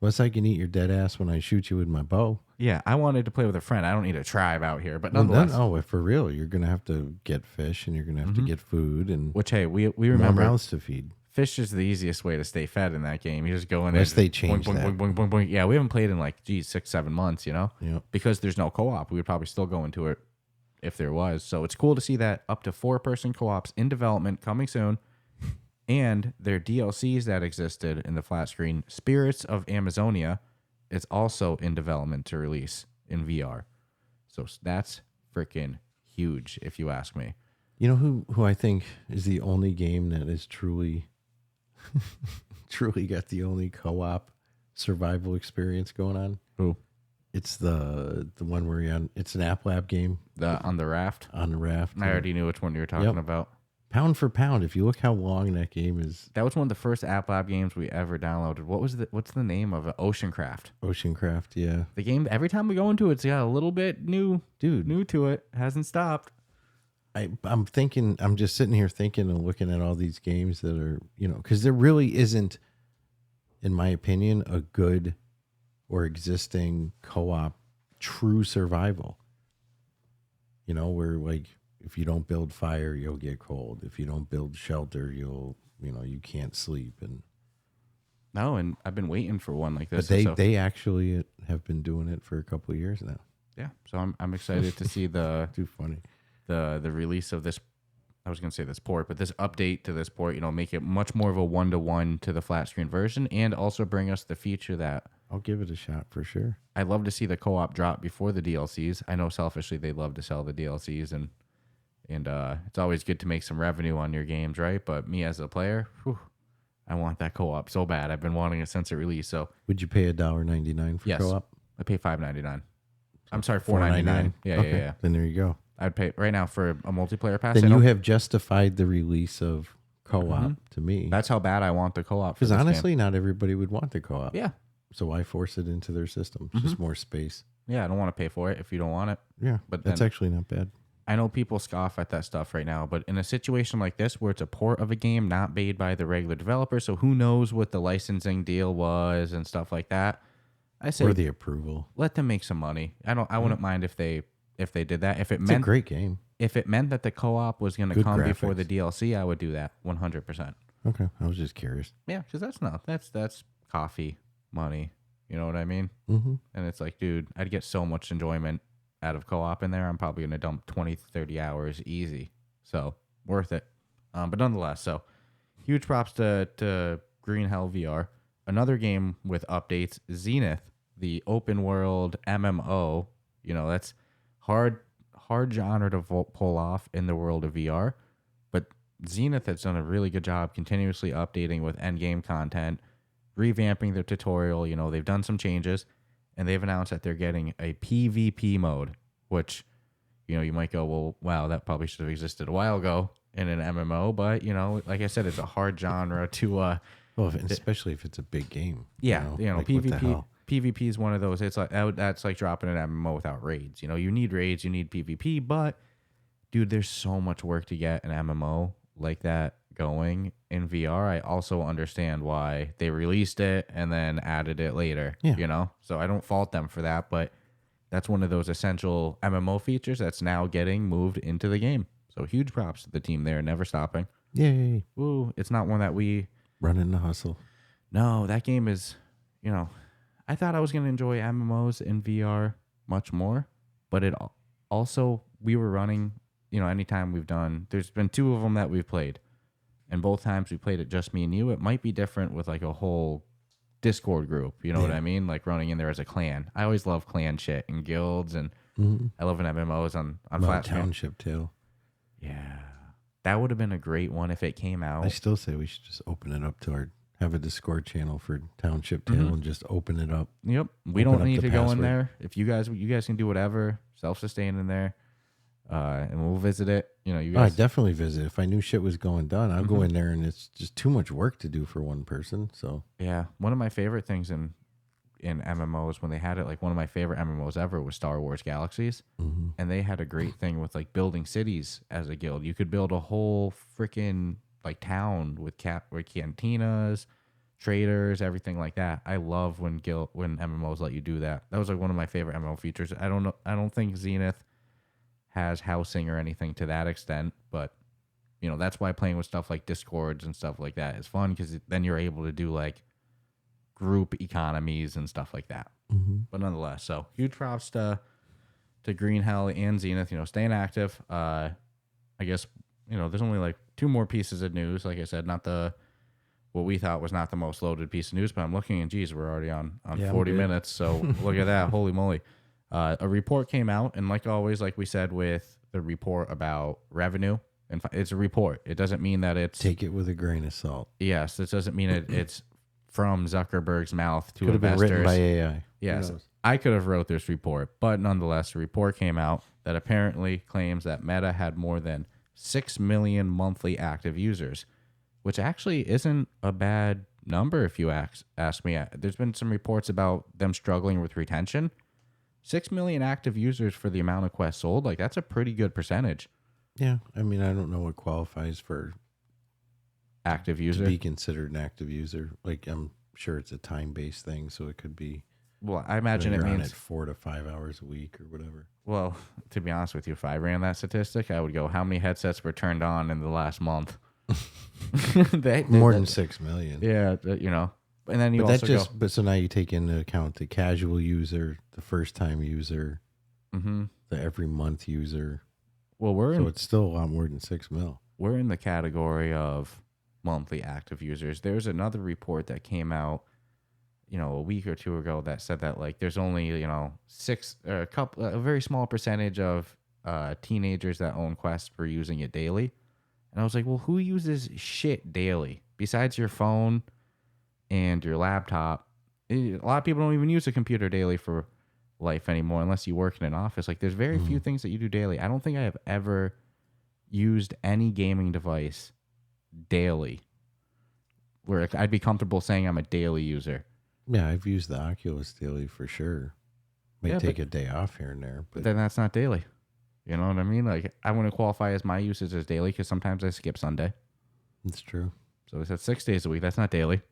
Unless I can eat your dead ass when I shoot you with my bow. Yeah, I wanted to play with a friend. I don't need a tribe out here, but nonetheless. If for real, you're going to have to get fish and you're going to have to get food and which, hey, we more remember mouths to feed. fish is the easiest way to stay fed in that game. You just go in Unless there. they change boing, that. boing, boing, boing, boing. Yeah, we haven't played in like, 6-7 months, you know? Yep. Because there's no co-op. We would probably still go into it if there was. So it's cool to see that up to 4-person co-ops in development coming soon. And their DLCs that existed in the flat screen, Spirits of Amazonia, is also in development to release in VR. So that's freaking huge, if you ask me. You know who I think is the only game that is truly got the only co-op survival experience going on? Who? It's the one where you're on. It's an App Lab game. On the raft? On the raft. I already knew which one you were talking about. Pound for pound, if you look how long that game is. That was one of the first App Lab games we ever downloaded. What's the name of it? Oceancraft. Oceancraft, yeah. The game, every time we go into it, it's got a little bit new to it. Hasn't stopped. I'm thinking, I'm just sitting here thinking and looking at all these games that are, you know, because there really isn't, in my opinion, a good or existing co-op true survival. You know, where like, if you don't build fire, you'll get cold. If you don't build shelter, you can't sleep. And no, and I've been waiting for one like this. But they actually have been doing it for a couple of years now. Yeah, so I'm excited to see Too funny. the release of this. I was going to say this port, but this update to this port, you know, make it much more of a 1-to-1 to the flat screen version, and also bring us the feature that I'll give it a shot for sure. I'd love to see the co-op drop before the DLCs. I know selfishly they'd love to sell the DLCs, and it's always good to make some revenue on your games, right? But me as a player, I want that co-op so bad. I've been wanting it since it released. So would you pay $1.99 for yes, co-op? I pay $5.99. I'm sorry, $4.99. Yeah. Then there you go. I'd pay right now for a multiplayer pass. Then you have justified the release of co-op to me. That's how bad I want the co-op. Because honestly, not everybody would want the co-op. Yeah. So why force it into their system? It's just more space. Yeah, I don't want to pay for it if you don't want it. Yeah, but that's actually not bad. I know people scoff at that stuff right now, but in a situation like this where it's a port of a game not made by the regular developer, so who knows what the licensing deal was and stuff like that, I say or the approval. Let them make some money. I wouldn't mind if they did that. If it It's meant a great game. If it meant that the co-op was going to Good come graphics. before the DLC, I would do that 100%. Okay, I was just curious. Yeah, because that's coffee, money, You know what I mean? Mm-hmm. And it's like, dude, I'd get so much enjoyment out of co-op in there. I'm probably going to dump 20, 30 hours easy. So worth it. But nonetheless, so huge props to Green Hell VR. Another game with updates, Zenith, the open world MMO. You know, that's hard genre to pull off in the world of VR. But Zenith has done a really good job continuously updating with end game content, revamping their tutorial. You know, they've done some changes, and they've announced that they're getting a PvP mode, which, you know, you might go, well, wow, that probably should have existed a while ago in an MMO. But, you know, like I said, it's a hard genre to... well, especially if it's a big game. Yeah, you know, like, what the PvP... hell? PvP is one of those. It's like that's like dropping an MMO without raids. You know, you need raids, you need PvP, but dude, there's so much work to get an MMO like that going in VR. I also understand why they released it and then added it later. Yeah. You know, so I don't fault them for that, but that's one of those essential MMO features that's now getting moved into the game. So huge props to the team there, never stopping. Yay! Ooh, it's not one that we Running the hustle. No, that game is, you know. I thought I was going to enjoy MMOs in VR much more, but it also, we were running, you know, anytime we've done, there's been 2 of them that we've played, and both times we played it just me and you. It might be different with like a whole Discord group, you know what I mean? Like running in there as a clan. I always love clan shit and guilds, and I love an MMOs on flat screen. Township too. Yeah. That would have been a great one if it came out. I still say we should just open it up to have a Discord channel for Township Tale and just open it up. Yep. We Open don't up need the to go in password. there. If you guys can do whatever, self-sustain in there, and we'll visit it. You know, you Oh, I guys. definitely visit. If I knew shit was going down, I'll go in there, and it's just too much work to do for one person. So Yeah, one of my favorite things in MMOs when they had it, like one of my favorite MMOs ever was Star Wars Galaxies, and they had a great thing with like building cities as a guild. You could build a whole freaking like town with cantinas, traders, everything like that. I love when MMOs let you do that. That was like one of my favorite MMO features. I don't think Zenith has housing or anything to that extent, but you know, that's why playing with stuff like Discords and stuff like that is fun, because then you're able to do like group economies and stuff like that. But nonetheless, so huge props to Green Hell and Zenith, you know, staying active. I guess, you know, there's only like 2 more pieces of news. Like I said, not what we thought was not the most loaded piece of news, but I'm looking and geez, we're already on 40 minutes. So look at that. Holy moly. A report came out, and like always, like we said with the report about revenue, and it's a report. It doesn't mean that it's... take it with a grain of salt. Yes, it doesn't mean it's from Zuckerberg's mouth to Could have been investors. written by AI. Yes, Who knows? I could have wrote this report, but nonetheless, a report came out that apparently claims that Meta had more than 6 million monthly active users, which actually isn't a bad number if you ask me. There's been some reports about them struggling with retention. 6 million active users for the amount of Quest sold, like that's a pretty good percentage. Yeah, I mean, I don't know what qualifies for Active user. to be considered an active user. Like, I'm sure it's a time-based thing, so it could be. Well, I imagine it you're on means... it 4 to 5 hours a week or whatever. Well, to be honest with you, if I ran that statistic, I would go, how many headsets were turned on in the last month? More than 6 million. Yeah, you know. And then you But also that just. go... But so now you take into account the casual user, the first-time user, the every month user. Well, So it's still a lot more than 6 mil. we're in the category of monthly active users. There's another report that came out, you know, a week or 2 ago that said that like there's only, you know, a very small percentage of teenagers that own Quest were using it daily. And I was like, well, who uses shit daily besides your phone and your laptop? A lot of people don't even use a computer daily for life anymore unless you work in an office. Like there's very few things that you do daily. I don't think I have ever used any gaming device daily where I'd be comfortable saying I'm a daily user. Yeah, I've used the Oculus daily for sure. May Yeah, take a day off here and there, But but then that's not daily. You know what I mean? Like I wouldn't qualify as my usage as daily because sometimes I skip Sunday. it's true. So it's at 6 days a week. That's not daily.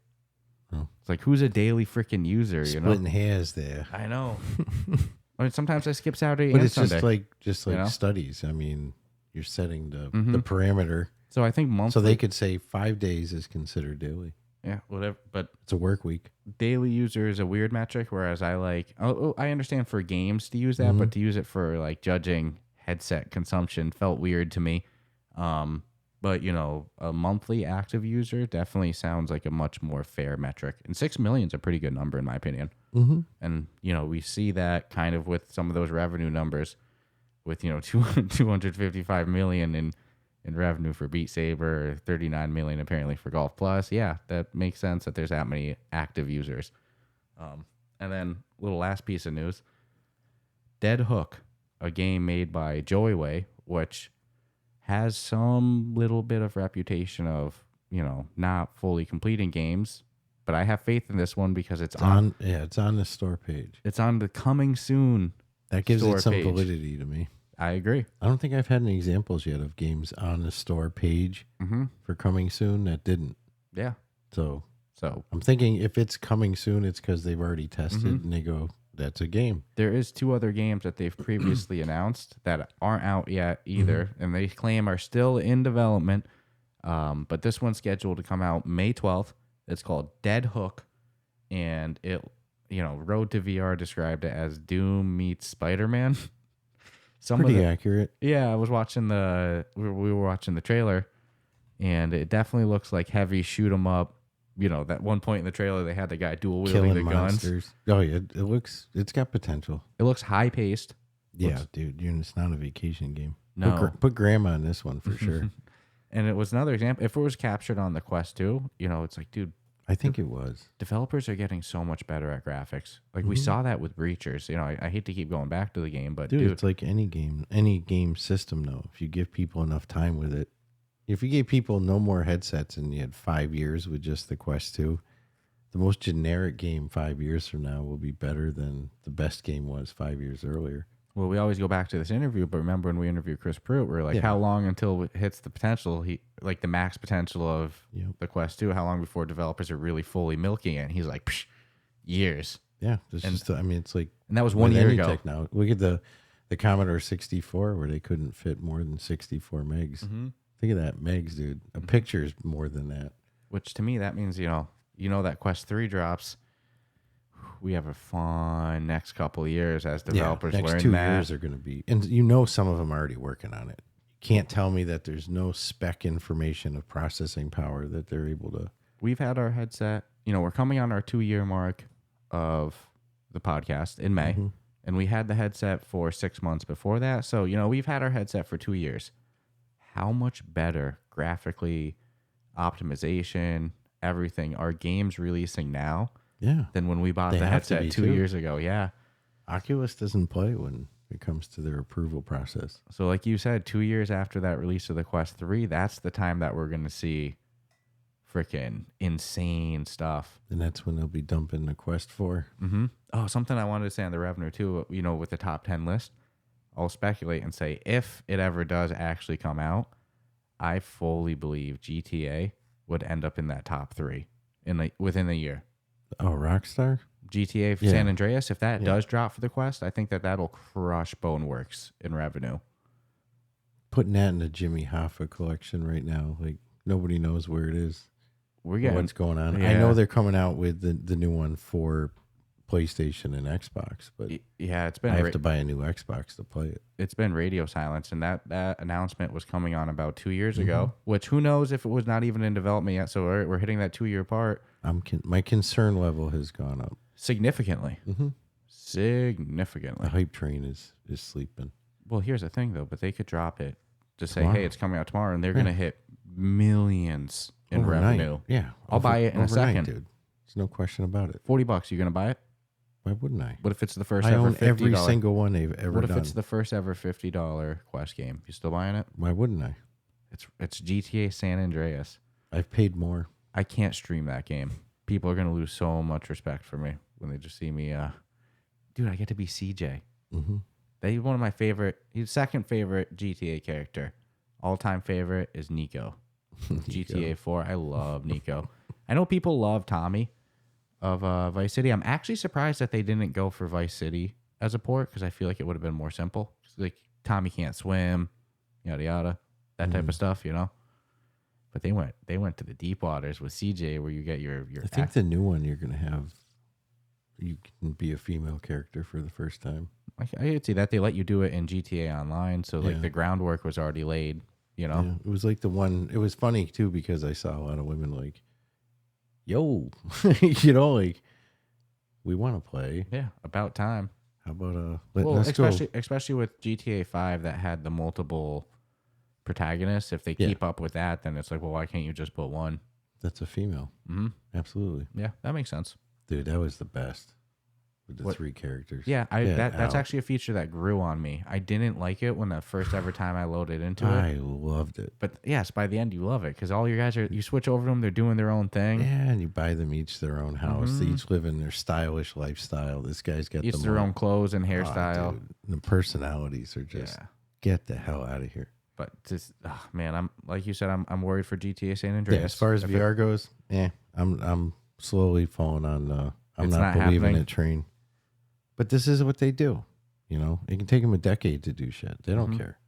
Oh. It's like, who's a daily freaking user? You Splitting know? hairs there. I know. I mean, sometimes I skip Saturday But and it's Sunday. just like you know? studies. I mean, you're setting the parameter. So I think monthly. So they could say 5 days is considered daily. Yeah, whatever. But It's a work week. daily user is a weird metric, whereas I like, I understand for games to use that, but to use it for like judging headset consumption felt weird to me. But a monthly active user definitely sounds like a much more fair metric, and 6 million is a pretty good number in my opinion. And we see that kind of with some of those revenue numbers, with 255 million in revenue for Beat Saber, 39 million apparently for Golf Plus. Yeah, that makes sense that there's that many active users. And then little last piece of news: Dead Hook, a game made by Joyway, which has some little bit of reputation of not fully completing games, but I have faith in this one because it's on the store page. It's on the coming soon. That gives store it some page. validity to me. I agree. I don't think I've had any examples yet of games on the store page for coming soon that didn't. Yeah. So So I'm thinking if it's coming soon, it's because they've already tested and they go, that's a game. there is 2 other games that they've previously announced that aren't out yet either, and they claim are still in development. But this one's scheduled to come out May 12th. It's called Dead Hook, and it, Road to VR described it as Doom meets Spider-Man. Pretty accurate. Yeah, I was watching we were watching the trailer, and it definitely looks like heavy shoot 'em up. That one point in the trailer they had the guy dual wielding the monsters. Oh yeah, it's got potential. It looks high paced. Yeah, dude, it's not a vacation game. No. Put grandma in this one for sure. And it was another example. If it was captured on the Quest 2, it's like, dude, I think it was. developers are getting so much better at graphics. Like we saw that with Breachers. I hate to keep going back to the game, but Dude, it's like any game system though. If you give people enough time with it, if you gave people no more headsets and you had 5 years with just the Quest 2, the most generic game 5 years from now will be better than the best game was 5 years earlier. well, we always go back to this interview, but remember when we interviewed Chris Pruitt, we were like, how long until it hits the potential, like the max potential of the Quest 2, how long before developers are really fully milking it? And he's like, years. Yeah, it's like, And that was 1 year ago. Now look at the Commodore 64 where they couldn't fit more than 64 megs. Think of that megs, dude. A picture is more than that. Which to me, that means, that Quest 3 drops. We have a fun next couple of years as developers learn that. Next 2 years are going to be, and some of them are already working on it. You can't tell me that there's no spec information of processing power that they're able to. We've had our headset, we're coming on our 2-year mark of the podcast in May, and we had the headset for 6 months before that. So, we've had our headset for 2 years. How much better graphically, optimization, everything are games releasing now than when we bought the headset 2 years ago? Yeah. Oculus doesn't play when it comes to their approval process. So like you said, 2 years after that release of the Quest 3, that's the time that we're going to see freaking insane stuff. And that's when they'll be dumping the Quest 4. Oh, something I wanted to say on the revenue too, with the top 10 list. I'll speculate and say if it ever does actually come out, I fully believe GTA would end up in that top 3 within a year. Oh, Rockstar? GTA San Andreas, if that does drop for the Quest, I think that'll crush Boneworks in revenue. Putting that in the Jimmy Hoffa collection right now, like nobody knows where it is. We're getting what's going on. Yeah. I know they're coming out with the new one for PlayStation and Xbox, but it's been I have to buy a new Xbox to play it. It's been radio silence, and that announcement was coming on about 2 years ago, which who knows if it was not even in development yet. So we're hitting that 2-year part. My concern level has gone up significantly. Significantly. The hype train is sleeping. Well, here's the thing though, but they could drop it to say, hey, it's coming out tomorrow, and they're gonna hit millions in revenue. Yeah, I'll buy it in a second, dude. There's no question about it. $40, you gonna buy it? Why wouldn't I? What if it's the first I ever own $50? every single one they've ever What if done. it's the first ever $50 Quest game? You still buying it? Why wouldn't I? It's GTA San Andreas. I've paid more. I can't stream that game. People are gonna lose so much respect for me when they just see me. Dude, I get to be CJ. He's one of my favorite. He's second favorite GTA character. All-time favorite is Nico. GTA 4. I love Nico. I know people love Tommy of Vice City. I'm actually surprised that they didn't go for Vice City as a port because I feel like it would have been more simple. Like Tommy can't swim, yada yada, that type of stuff. But they went to the deep waters with CJ, where you get your. I think the new one you're gonna have. You can be a female character for the first time. I could see that they let you do it in GTA Online, so like Yeah. the groundwork was already laid. You know, Yeah, it was like the one. It was funny too because I saw a lot of women like, "Yo," like we want to play. yeah, about time. How about Well, let's go. especially with GTA 5 that had the multiple protagonists. If they keep up with that, then it's like, well, why can't you just put one? That's a female. Mm-hmm. Absolutely, Yeah, that makes sense. dude. That was the best with the What- 3 characters. Yeah, that's out. actually a feature that grew on me. I didn't like it when the first ever time I loaded into I it, loved it. but yes, by the end you love it because all your guys you switch over to them, they're doing their own thing. Yeah, and you buy them each their own house. They each live in their stylish lifestyle. This guy's got Each them their all- own clothes and Oh, hairstyle. dude. The personalities are just get the hell out of here. But just man, I'm like you said, I'm worried for GTA San Yeah, Andreas. as far as If VR goes, I'm slowly falling on I'm It's not not believing happening. it train. But this is what they do. It can take them a decade to do shit. They don't care.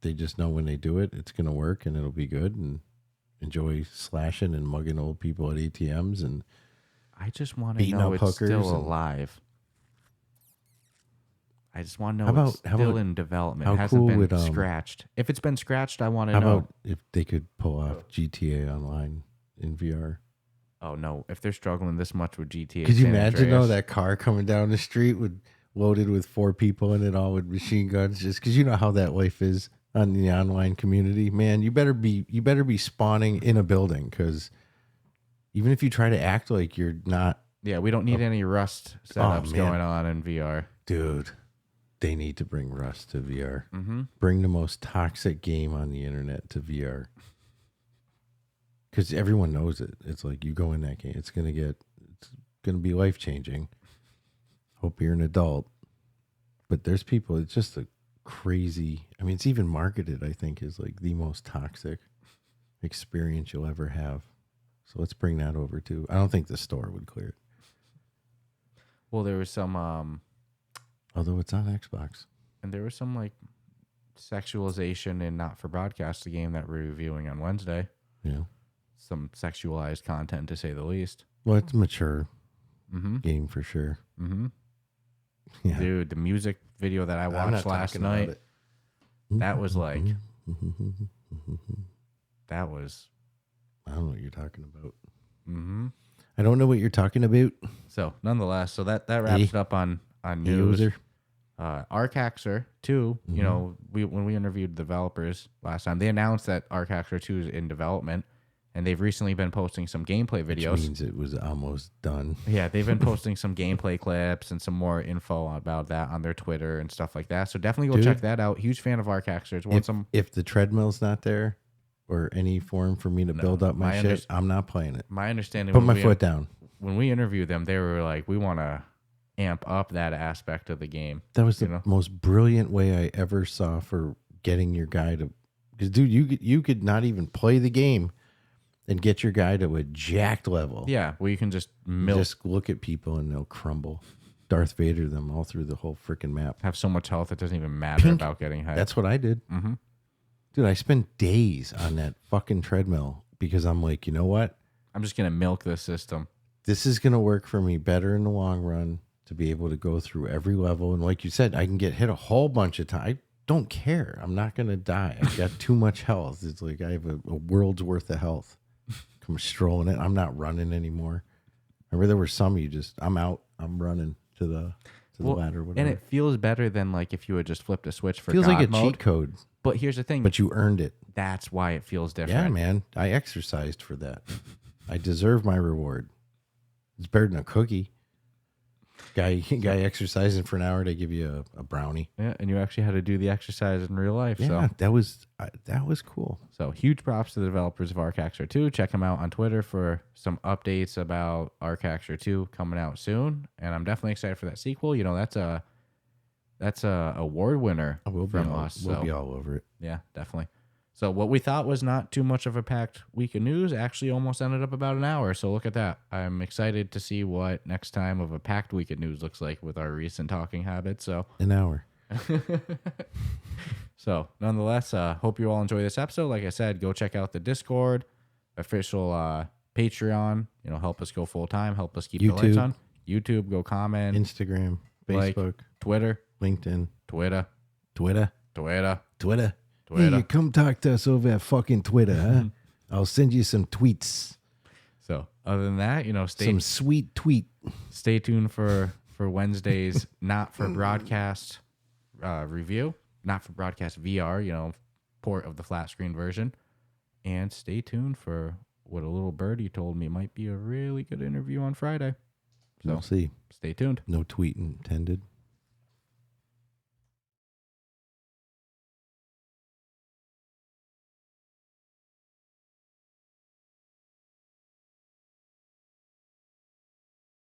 They just know when they do it, it's gonna work and it'll be good and enjoy slashing and mugging old people at ATMs and I just want to beating know up it's hookers still and- alive. I just want to How know about- it's how still about- in development. how It hasn't cool been would, scratched. If it's been scratched, I want to how know. about if they could pull off GTA Online in VR? Oh no! If they're struggling this much with GTA, Could you San imagine though Andreas, that car coming down the street loaded with 4 people in it, all with machine guns? Just because you know how that life is on the online community, man. You better be spawning in a building because even if you try to act like you're not, Yeah, we don't need any Rust setups man. going on in VR. dude, they need to bring Rust to VR. Mm-hmm. Bring the most toxic game on the internet to VR. Because everyone knows it. It's like you go in that game, it's gonna be life changing. Hope you're an adult. But there's people, it's just a crazy, I mean, it's even marketed, I think, is like the most toxic experience you'll ever have. So let's bring that over too. I don't think the store would clear it. Well, there was some, Although it's on Xbox. and there was some like sexualization in Not for Broadcast, the game that we're reviewing on Wednesday. Yeah. Some sexualized content, to say the least. Well, it's a mature Mm-hmm. game for sure. Mm-hmm. Yeah. Dude, the music video that I I'm watched not last talking about night, it. that was like, that was. I don't know what you're talking about. Mm-hmm. I don't know what you're talking about. So, nonetheless, so that wraps it up on news. User. Arcaxer 2, you know, when we interviewed developers last time, they announced that Arcaxer 2 is in development, and they've recently been posting some gameplay videos. Which means it was almost done. Yeah, they've been posting some gameplay clips and some more info about that on their Twitter and stuff like that. So definitely go Dude, check that out. Huge fan of Arcaxer. If the treadmill's not there or any form for me to build up my shit, I'm not playing it. My understanding, Put my foot down. When we interviewed them, they were like, we want to amp up that aspect of the game. That was the most brilliant way I ever saw for getting your guy to, because dude, you could not even play the game and get your guy to a jacked level. Yeah, where you can just milk, Just look at people and they'll crumble. Darth Vader them all through the whole freaking map. have so much health it doesn't even matter about getting high. That's what I did. Mm-hmm. Dude, I spent days on that fucking treadmill because I'm like, you know what? I'm just going to milk this system. This is going to work for me better in the long run to be able to go through every level. And like you said, I can get hit a whole bunch of times. I don't care. I'm not going to die. I've got too much health. It's like I have a world's worth of health. Come strolling it. I'm not running anymore. Remember there were some I'm out. I'm running to the ladder. Whatever. And it feels better than like if you had just flipped a switch for feels God like a mode. cheat code, But here's the thing. but you earned it. That's why it feels different. Yeah, man. I exercised for that. I deserve my reward. It's better than a cookie. Guy exercising for an hour, they give you a brownie. Yeah, and you actually had to do the exercise in real life. Yeah, So that was cool. So huge props to the developers of Arcaxer 2. Check them out on Twitter for some updates about Arcaxer 2 coming out soon. And I'm definitely excited for that sequel. You know, that's a award winner We'll from us. We'll So be all over it. yeah, definitely. So what we thought was not too much of a packed week of news actually almost ended up about an hour. So look at that. I'm excited to see what next time of a packed week of news looks like with our recent talking habits. So An hour. So, nonetheless, hope you all enjoy this episode. Like I said, go check out the Discord, official Patreon. Help us go full time. Help us keep the lights YouTube. on. YouTube, go comment. Instagram, Facebook, like, Twitter, LinkedIn, Twitter. Twitter. Hey, you come talk to us over at fucking Twitter, huh? I'll send you some tweets. So, other than that, Some sweet tweet. stay tuned for Wednesday's Not for Broadcast review, Not for Broadcast VR, port of the flat screen version. And stay tuned for what a little birdie told me might be a really good interview on Friday. So We'll see. stay tuned. No tweet intended.